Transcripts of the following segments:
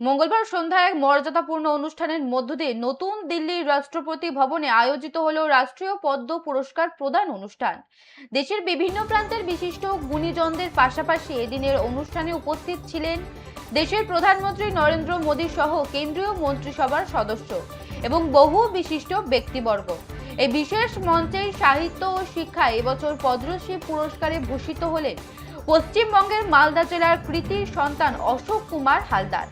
মঙ্গলবার সন্ধ্যায় এক মর্যাদাপূর্ণ অনুষ্ঠানের মধ্য দিয়ে নতুন দিল্লির রাষ্ট্রপতি ভবনে আয়োজিত হলো রাষ্ট্রীয় পদ্ম পুরস্কার প্রদান অনুষ্ঠান। দেশের বিভিন্ন প্রান্তের বিশিষ্ট গুণীজনদের পাশাপাশি এদিনের অনুষ্ঠানে উপস্থিত ছিলেন দেশের প্রধানমন্ত্রী নরেন্দ্র মোদী সহ কেন্দ্রীয় মন্ত্রিসভার সদস্য এবং বহু বিশিষ্ট ব্যক্তিবর্গ। এই বিশেষ মঞ্চে সাহিত্য ও শিক্ষায় এবছর পদ্মশ্রী পুরস্কারে ভূষিত হলেন পশ্চিমবঙ্গের মালদা জেলার কৃতি সন্তান অশোক কুমার হালদার।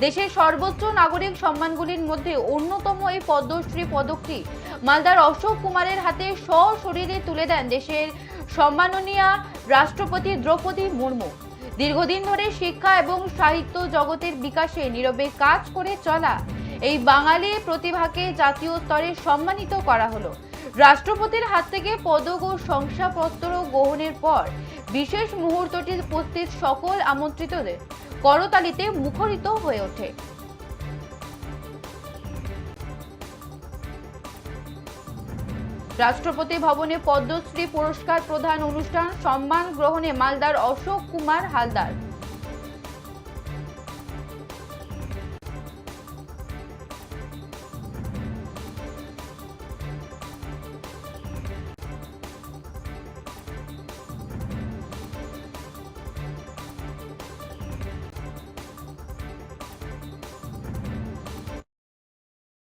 দেশের সর্বোচ্চ নাগরিক সম্মানগুলির মধ্যে অন্যতম এই পদ্মশ্রী পদকটি মালদার অশোক কুমারের হাতে সশরীরে তুলে দেন দেশের সম্মাননীয় রাষ্ট্রপতি দ্রৌপদী মুর্মু। দীর্ঘদিন ধরে শিক্ষা এবং সাহিত্য জগতের বিকাশে নীরবে কাজ করে চলা এই বাঙালি প্রতিভাকে জাতীয় স্তরে সম্মানিত করা হলো। রাষ্ট্রপতির হাত থেকে পদক ও শংসাপত্র গ্রহণের পর বিশেষ মুহূর্তটি উপস্থিত সকল আমন্ত্রিতদের করতালিতে মুখরিত হয়ে ওঠে। রাষ্ট্রপতি ভবনে পদ্মশ্রী পুরস্কার প্রদান অনুষ্ঠান সম্মান গ্রহণে মালদার অশোক কুমার হালদার।